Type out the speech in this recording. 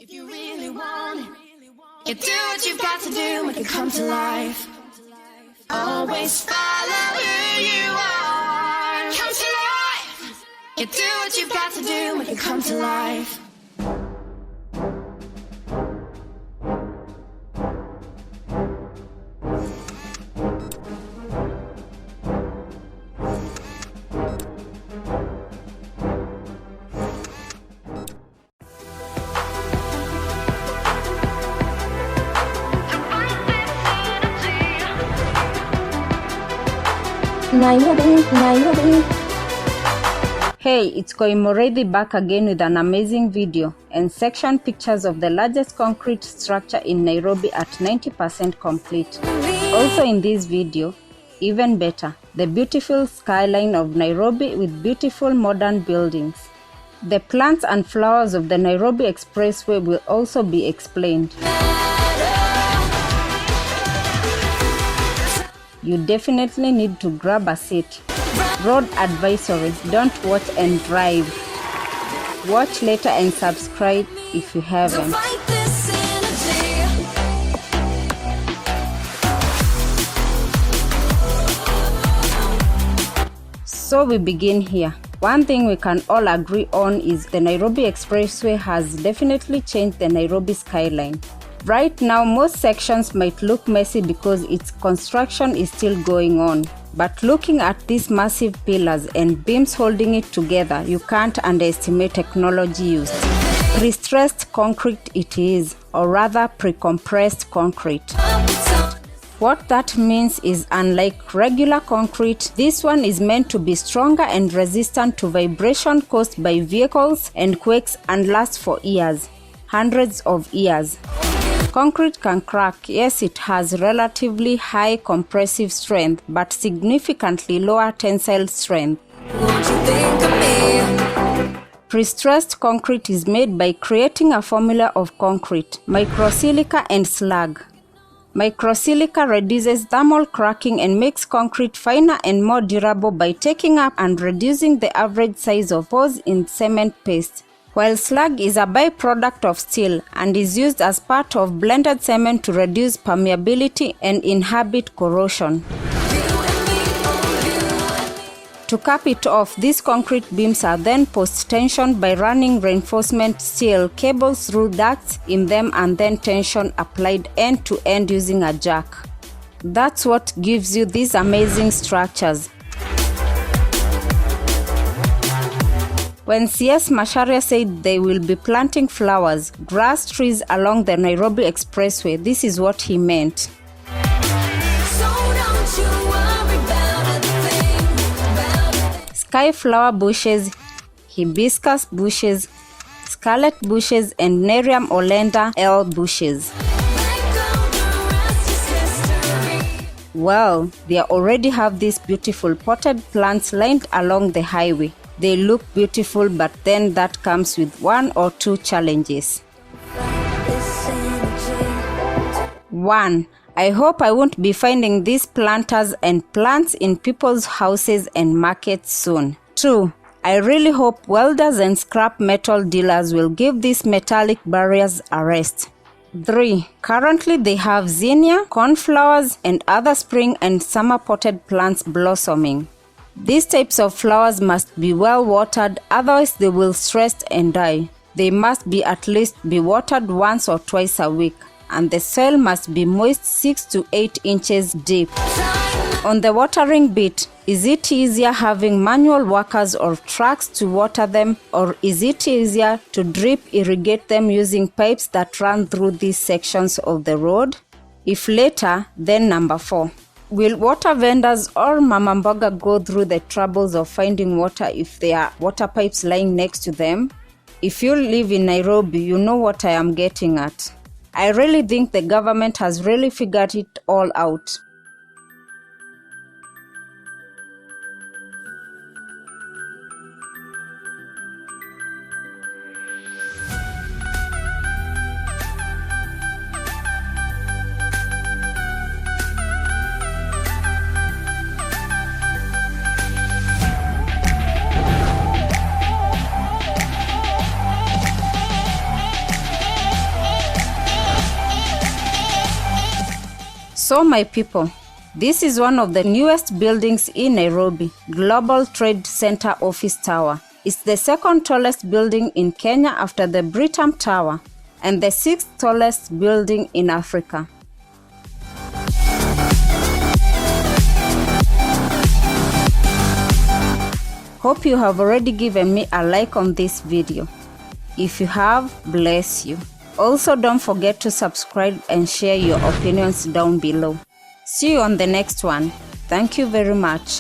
If you really want it, you do what you've got to do, make it come to life. Always follow who you are. Come to life. You do what you've got to do, make it come to life. Nairobi. Hey, it's Murithi back again with an amazing video and section pictures of the largest concrete structure in Nairobi at 90% complete. Also in this video, even better, the beautiful skyline of Nairobi with beautiful modern buildings. The plants and flowers of the Nairobi Expressway will also be explained. You definitely need to grab a seat. Road advisory, don't watch and drive. Watch later and subscribe if you haven't. So we begin here. One thing we can all agree on is the Nairobi Expressway has definitely changed the Nairobi skyline. Right now, most sections might look messy because its construction is still going on. But looking at these massive pillars and beams holding it together, you can't underestimate technology used. Pre-stressed concrete it is, or rather pre-compressed concrete. What that means is, unlike regular concrete, this one is meant to be stronger and resistant to vibration caused by vehicles and quakes and last for years, hundreds of years. Concrete can crack. Yes, it has relatively high compressive strength, but significantly lower tensile strength. Pre-stressed concrete is made by creating a formula of concrete, microsilica and slag. Microsilica reduces thermal cracking and makes concrete finer and more durable by taking up and reducing the average size of pores in cement paste. While slag is a byproduct of steel and is used as part of blended cement to reduce permeability and inhibit corrosion. To cap it off, these concrete beams are then post-tensioned by running reinforcement steel cables through ducts in them and then tension applied end to end using a jack. That's what gives you these amazing structures. When CS Macharia said they will be planting flowers, grass trees along the Nairobi Expressway, this is what he meant. Sky flower bushes, hibiscus bushes, scarlet bushes, and Nerium olenda L bushes. Well, they already have these beautiful potted plants lined along the highway. They look beautiful, but then that comes with one or two challenges. 1. I hope I won't be finding these planters and plants in people's houses and markets soon. 2. I really hope welders and scrap metal dealers will give these metallic barriers a rest. 3. Currently they have zinnia, cornflowers, and other spring and summer potted plants blossoming. These types of flowers must be well watered, otherwise they will stress and die. They must be at least be watered once or twice a week, and the soil must be moist 6 to 8 inches deep. On the watering bit, is it easier having manual workers or trucks to water them, or is it easier to drip irrigate them using pipes that run through these sections of the road? If later, then number 4. Will water vendors or mama mboga go through the troubles of finding water if there are water pipes lying next to them? If you live in Nairobi, you know what I am getting at. I really think the government has really figured it all out. So my people, this is one of the newest buildings in Nairobi, Global Trade Center Office Tower. It's the second tallest building in Kenya after the Britam Tower and the 6th tallest building in Africa. Hope you have already given me a like on this video. If you have, bless you. Also, don't forget to subscribe and share your opinions down below. See you on the next one. Thank you very much.